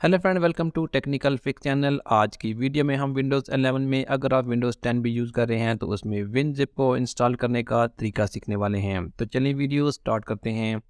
Hello friend, welcome to technical fix channel. आज की video में हम विंडोज़ 11 में अगर आप विंडोज़ 10 भी यूज़ कर रहे हैं तो उसमें विनजिप को इंस्टॉल करने का तरीका सीखने वाले हैं। तो चलिए वीडियो स्टार्ट करते हैं।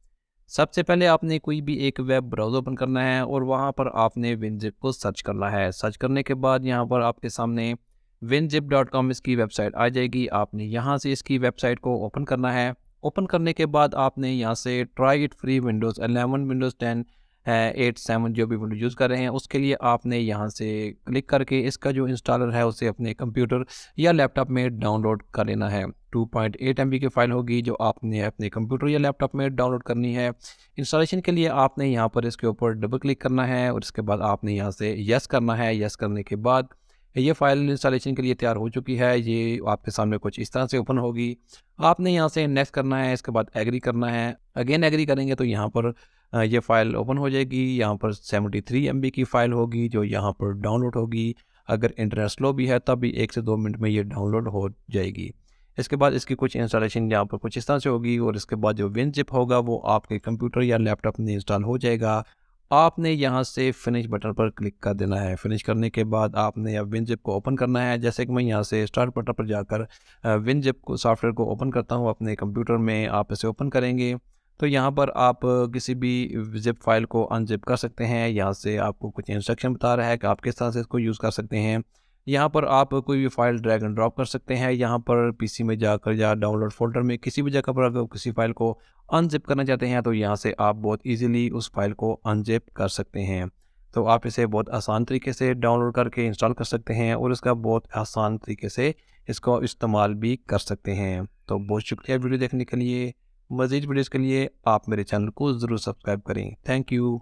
सबसे पहले आपने कोई भी एक वेब ब्राउज़र ओपन करना है और वहाँ पर आपने विनजिप को सर्च करना है। सर्च करने के बाद यहाँ पर आपके सामने winzip.com इसकी वेबसाइट आ जाएगी। आपने यहाँ से इसकी वेबसाइट को ओपन करना है। ओपन करने के बाद आपने यहाँ से try it free Windows 11 Windows 10 है 8 7 जो भी विंडो यूज़ कर रहे हैं उसके लिए आपने यहाँ से क्लिक करके इसका जो इंस्टॉलर है उसे अपने कंप्यूटर या लैपटॉप में डाउनलोड कर लेना है। 2.8 MB की फ़ाइल होगी जो आपने अपने कंप्यूटर या लैपटॉप में डाउनलोड करनी है। इंस्टॉलेशन के लिए आपने यहाँ पर इसके ऊपर डबल क्लिक करना है और इसके बाद आपने यहाँ से यस करना है। यस करने के बाद ये फ़ाइल इंस्टॉलेशन के लिए तैयार हो चुकी है। ये आपके सामने कुछ इस तरह से ओपन होगी। आपने यहाँ से नेक्स्ट करना है, इसके बाद एग्री करना है। अगेन एग्री करेंगे तो यहाँ पर ये फ़ाइल ओपन हो जाएगी। यहाँ पर 73 MB की फ़ाइल होगी जो यहाँ पर डाउनलोड होगी। अगर इंटरनेट स्लो भी है तब भी 1 से 2 मिनट में ये डाउनलोड हो जाएगी। इसके बाद इसकी कुछ इंस्टॉलेशन यहाँ पर कुछ इस तरह से होगी और इसके बाद जो विनजिप होगा वो आपके कंप्यूटर या लैपटॉप में इंस्टॉल हो जाएगा। आपने यहाँ से फिनिश बटन पर क्लिक कर देना है। फिनिश करने के बाद आपने अब विनजिप को ओपन करना है। जैसे कि मैं यहाँ से स्टार्ट बटन पर जाकर विनजिप को सॉफ्टवेयर को ओपन करता हूँ अपने कंप्यूटर में। आप इसे ओपन करेंगे तो यहाँ पर आप किसी भी ज़िप फ़ाइल को अनज़िप कर सकते हैं। यहाँ से आपको कुछ इंस्ट्रक्शन बता रहा है कि आप किस तरह से इसको यूज़ कर सकते हैं। यहाँ पर आप कोई भी फ़ाइल ड्रैग एंड ड्रॉप कर सकते हैं। यहाँ पर पीसी में जाकर या डाउनलोड फ़ोल्डर में किसी भी जगह पर अगर किसी फ़ाइल को अनज़िप करना चाहते हैं तो यहाँ से आप बहुत ईज़िली उस फ़ाइल को अनज़िप कर सकते हैं। तो आप इसे बहुत आसान तरीके से डाउनलोड करके इंस्टॉल कर सकते हैं और इसका बहुत आसान तरीके से इसको इस्तेमाल भी कर सकते हैं। तो बहुत शुक्रिया वीडियो देखने के लिए। मज़ीद वीडियोज़ के लिए आप मेरे चैनल को ज़रूर सब्सक्राइब करें। Thank you.